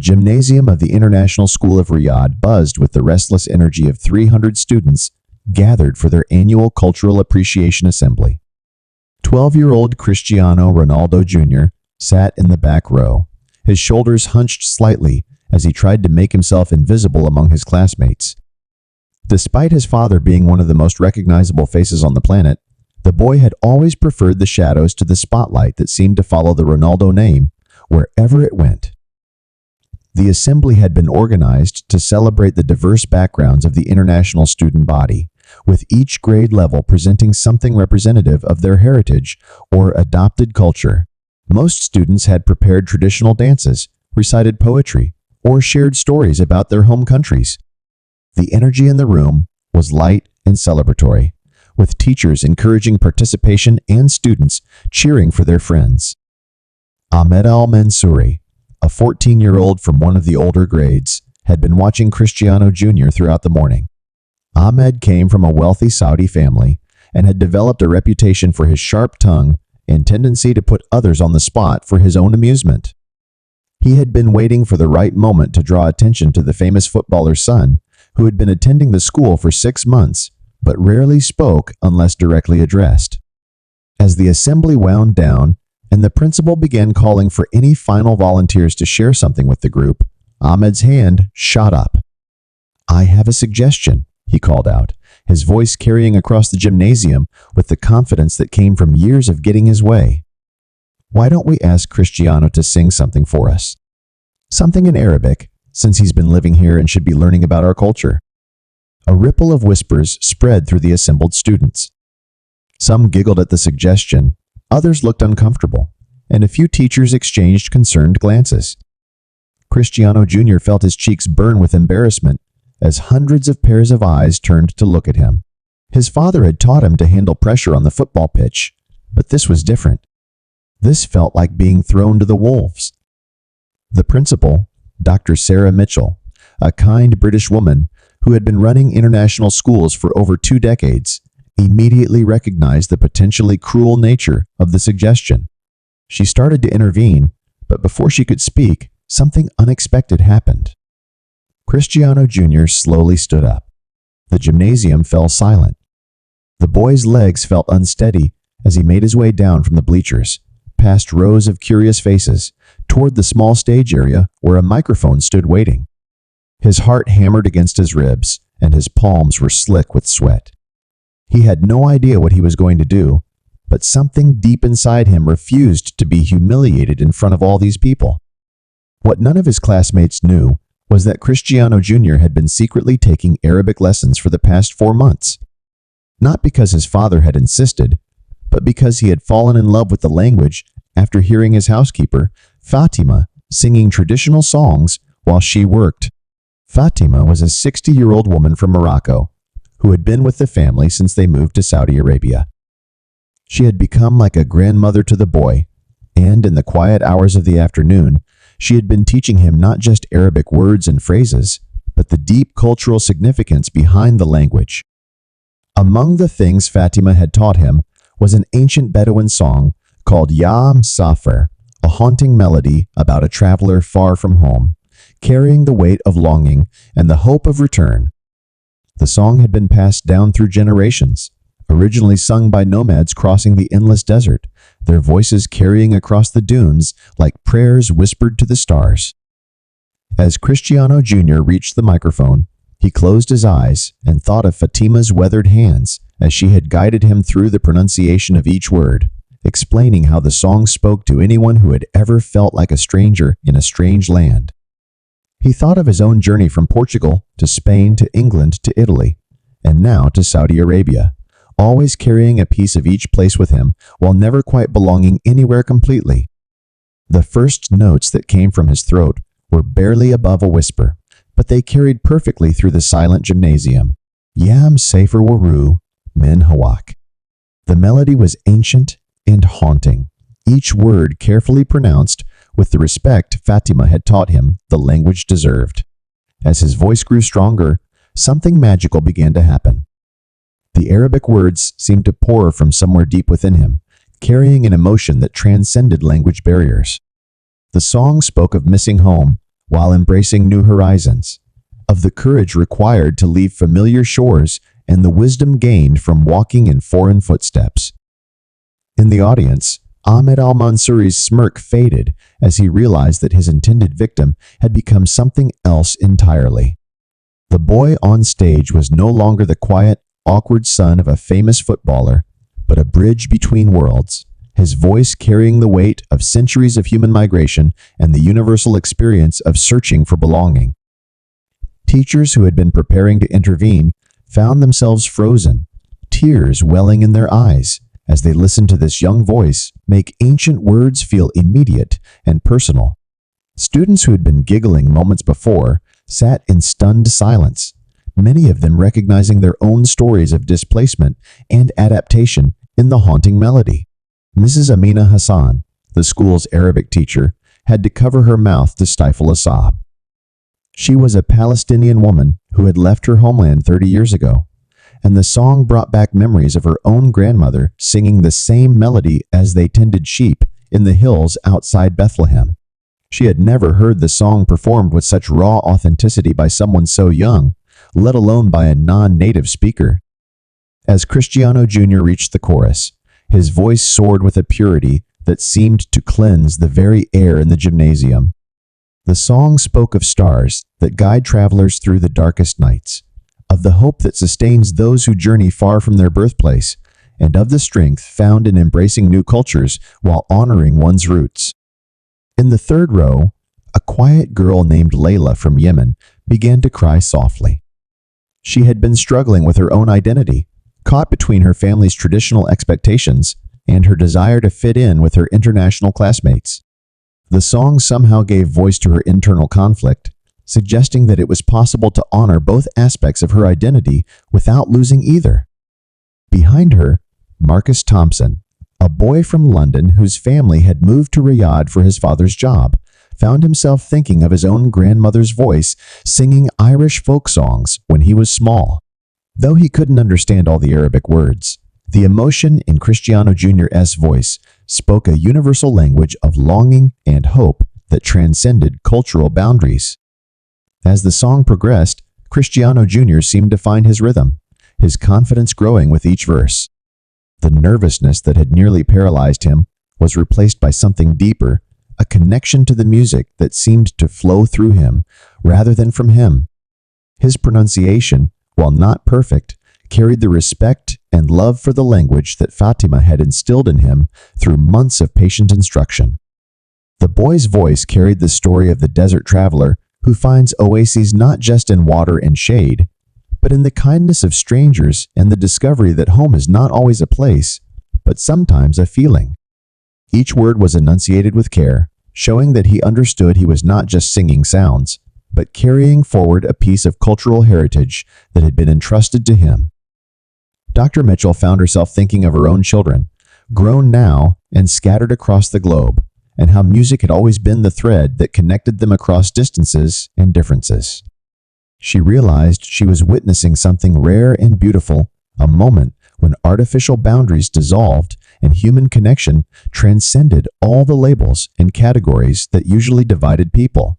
gymnasium of the International School of Riyadh buzzed with the restless energy of 300 students gathered for their annual Cultural Appreciation Assembly. 12-year-old Cristiano Ronaldo Jr. sat in the back row, his shoulders hunched slightly as he tried to make himself invisible among his classmates. Despite his father being one of the most recognizable faces on the planet, the boy had always preferred the shadows to the spotlight that seemed to follow the Ronaldo name wherever it went. The assembly had been organized to celebrate the diverse backgrounds of the international student body, with each grade level presenting something representative of their heritage or adopted culture. Most students had prepared traditional dances, recited poetry, or shared stories about their home countries. The energy in the room was light and celebratory, with teachers encouraging participation and students cheering for their friends. Ahmed Al-Mansouri, a 14-year-old from one of the older grades, had been watching Cristiano Jr. throughout the morning. Ahmed came from a wealthy Saudi family and had developed a reputation for his sharp tongue and tendency to put others on the spot for his own amusement. He had been waiting for the right moment to draw attention to the famous footballer's son, who had been attending the school for 6 months, but rarely spoke unless directly addressed. As the assembly wound down and the principal began calling for any final volunteers to share something with the group, Ahmed's hand shot up. "I have a suggestion," he called out, his voice carrying across the gymnasium with the confidence that came from years of getting his way. "Why don't we ask Cristiano to sing something for us? Something in Arabic, since he's been living here and should be learning about our culture." A ripple of whispers spread through the assembled students. Some giggled at the suggestion, others looked uncomfortable, and a few teachers exchanged concerned glances. Cristiano Jr. felt his cheeks burn with embarrassment as hundreds of pairs of eyes turned to look at him. His father had taught him to handle pressure on the football pitch, but this was different. This felt like being thrown to the wolves. The principal, Dr. Sarah Mitchell, a kind British woman who had been running international schools for over 2 decades, immediately recognized the potentially cruel nature of the suggestion. She started to intervene, but before she could speak, something unexpected happened. Cristiano Jr. slowly stood up. The gymnasium fell silent. The boy's legs felt unsteady as he made his way down from the bleachers, past rows of curious faces, toward the small stage area where a microphone stood waiting. His heart hammered against his ribs, and his palms were slick with sweat. He had no idea what he was going to do, but something deep inside him refused to be humiliated in front of all these people. What none of his classmates knew was that Cristiano Jr. had been secretly taking Arabic lessons for the past 4 months. Not because his father had insisted, but because he had fallen in love with the language after hearing his housekeeper, Fatima, singing traditional songs while she worked. Fatima was a 60-year-old woman from Morocco who had been with the family since they moved to Saudi Arabia. She had become like a grandmother to the boy, and in the quiet hours of the afternoon, she had been teaching him not just Arabic words and phrases, but the deep cultural significance behind the language. Among the things Fatima had taught him was an ancient Bedouin song called Ya Msafir, a haunting melody about a traveler far from home, carrying the weight of longing and the hope of return. The song had been passed down through generations, originally sung by nomads crossing the endless desert, their voices carrying across the dunes like prayers whispered to the stars. As Cristiano Jr. reached the microphone, he closed his eyes and thought of Fatima's weathered hands as she had guided him through the pronunciation of each word, explaining how the song spoke to anyone who had ever felt like a stranger in a strange land. He thought of his own journey from Portugal to Spain to England to Italy, and now to Saudi Arabia, always carrying a piece of each place with him while never quite belonging anywhere completely. The first notes that came from his throat were barely above a whisper, but they carried perfectly through the silent gymnasium. Yam Sefer Waru Min Hawak. The melody was ancient and haunting, each word carefully pronounced with the respect Fatima had taught him the language deserved. As his voice grew stronger, something magical began to happen. The Arabic words seemed to pour from somewhere deep within him, carrying an emotion that transcended language barriers. The song spoke of missing home, while embracing new horizons, of the courage required to leave familiar shores and the wisdom gained from walking in foreign footsteps. In the audience, Ahmed al-Mansouri's smirk faded as he realized that his intended victim had become something else entirely. The boy on stage was no longer the quiet, awkward son of a famous footballer, but a bridge between worlds, his voice carrying the weight of centuries of human migration and the universal experience of searching for belonging. Teachers who had been preparing to intervene found themselves frozen, tears welling in their eyes as they listened to this young voice make ancient words feel immediate and personal. Students who had been giggling moments before sat in stunned silence, many of them recognizing their own stories of displacement and adaptation in the haunting melody. Mrs. Amina Hassan, the school's Arabic teacher, had to cover her mouth to stifle a sob. She was a Palestinian woman who had left her homeland 30 years ago, and the song brought back memories of her own grandmother singing the same melody as they tended sheep in the hills outside Bethlehem. She had never heard the song performed with such raw authenticity by someone so young, let alone by a non-native speaker. As Cristiano Jr. reached the chorus, his voice soared with a purity that seemed to cleanse the very air in the gymnasium. The song spoke of stars that guide travelers through the darkest nights, of the hope that sustains those who journey far from their birthplace, and of the strength found in embracing new cultures while honoring one's roots. In the third row, a quiet girl named Layla from Yemen began to cry softly. She had been struggling with her own identity, caught between her family's traditional expectations and her desire to fit in with her international classmates. The song somehow gave voice to her internal conflict, suggesting that it was possible to honor both aspects of her identity without losing either. Behind her, Marcus Thompson, a boy from London whose family had moved to Riyadh for his father's job, found himself thinking of his own grandmother's voice singing Irish folk songs when he was small. Though he couldn't understand all the Arabic words, the emotion in Cristiano Jr.'s voice spoke a universal language of longing and hope that transcended cultural boundaries. As the song progressed, Cristiano Jr. seemed to find his rhythm, his confidence growing with each verse. The nervousness that had nearly paralyzed him was replaced by something deeper, a connection to the music that seemed to flow through him rather than from him. His pronunciation, while not perfect, carried the respect and love for the language that Fatima had instilled in him through months of patient instruction. The boy's voice carried the story of the desert traveler who finds oases not just in water and shade, but in the kindness of strangers and the discovery that home is not always a place, but sometimes a feeling. Each word was enunciated with care, showing that he understood he was not just singing sounds, but carrying forward a piece of cultural heritage that had been entrusted to him. Dr. Mitchell found herself thinking of her own children, grown now and scattered across the globe, and how music had always been the thread that connected them across distances and differences. She realized she was witnessing something rare and beautiful, a moment when artificial boundaries dissolved and human connection transcended all the labels and categories that usually divided people.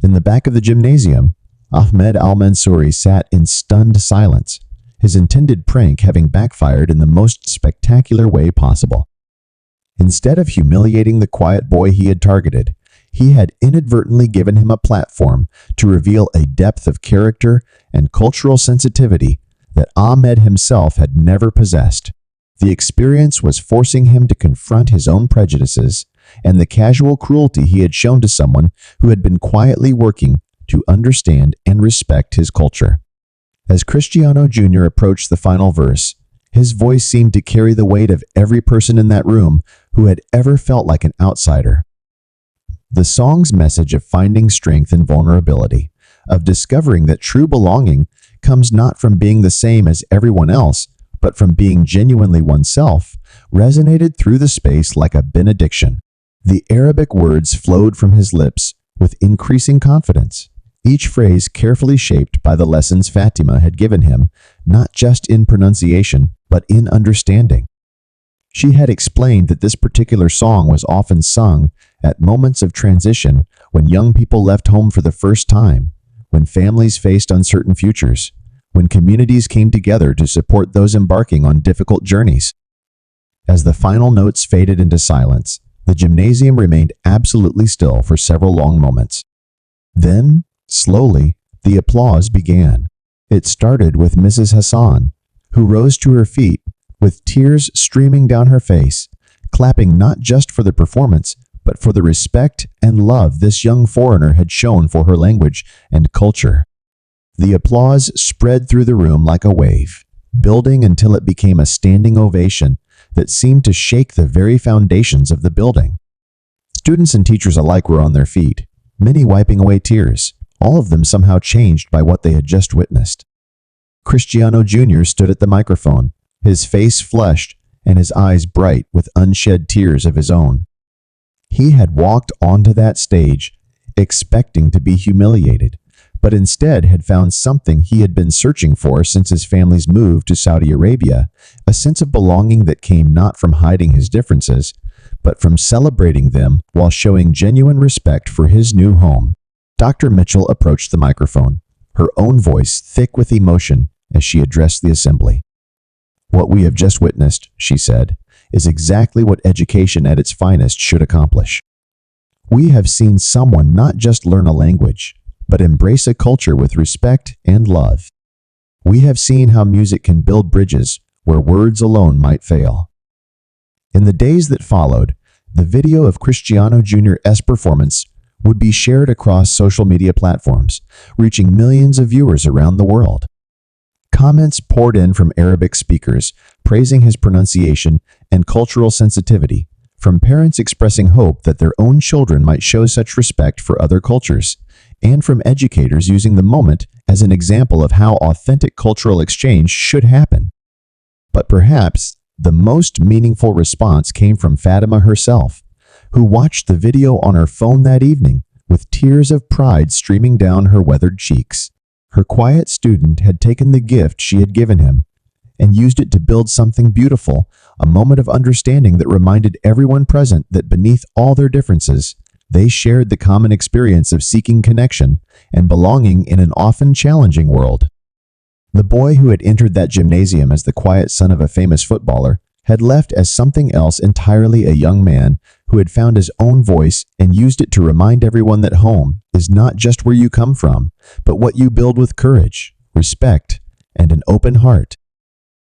In the back of the gymnasium, Ahmed al-Mansouri sat in stunned silence, his intended prank having backfired in the most spectacular way possible. Instead of humiliating the quiet boy he had targeted, he had inadvertently given him a platform to reveal a depth of character and cultural sensitivity that Ahmed himself had never possessed. The experience was forcing him to confront his own prejudices and the casual cruelty he had shown to someone who had been quietly working to understand and respect his culture. As Cristiano Jr. approached the final verse, his voice seemed to carry the weight of every person in that room who had ever felt like an outsider. The song's message of finding strength in vulnerability, of discovering that true belonging comes not from being the same as everyone else, but from being genuinely oneself, resonated through the space like a benediction. The Arabic words flowed from his lips with increasing confidence, each phrase carefully shaped by the lessons Fatima had given him, not just in pronunciation, but in understanding. She had explained that this particular song was often sung at moments of transition, when young people left home for the first time, when families faced uncertain futures, when communities came together to support those embarking on difficult journeys. As the final notes faded into silence, the gymnasium remained absolutely still for several long moments. Then, slowly, the applause began. It started with Mrs. Hassan, who rose to her feet, with tears streaming down her face, clapping not just for the performance, but for the respect and love this young foreigner had shown for her language and culture. The applause spread through the room like a wave, building until it became a standing ovation that seemed to shake the very foundations of the building. Students and teachers alike were on their feet, many wiping away tears, all of them somehow changed by what they had just witnessed. Cristiano Jr. stood at the microphone, his face flushed and his eyes bright with unshed tears of his own. He had walked onto that stage, expecting to be humiliated, but instead had found something he had been searching for since his family's move to Saudi Arabia, a sense of belonging that came not from hiding his differences, but from celebrating them while showing genuine respect for his new home. Dr. Mitchell approached the microphone, her own voice thick with emotion as she addressed the assembly. "What we have just witnessed," she said, "is exactly what education at its finest should accomplish. We have seen someone not just learn a language, but embrace a culture with respect and love. We have seen how music can build bridges where words alone might fail." In the days that followed, the video of Cristiano Jr.'s performance would be shared across social media platforms, reaching millions of viewers around the world. Comments poured in from Arabic speakers, praising his pronunciation and cultural sensitivity, from parents expressing hope that their own children might show such respect for other cultures, and from educators using the moment as an example of how authentic cultural exchange should happen. But perhaps the most meaningful response came from Fatima herself, who watched the video on her phone that evening with tears of pride streaming down her weathered cheeks. Her quiet student had taken the gift she had given him and used it to build something beautiful, a moment of understanding that reminded everyone present that beneath all their differences, they shared the common experience of seeking connection and belonging in an often challenging world. The boy who had entered that gymnasium as the quiet son of a famous footballer had left as something else entirely, a young man who had found his own voice and used it to remind everyone that home is not just where you come from, but what you build with courage, respect, and an open heart.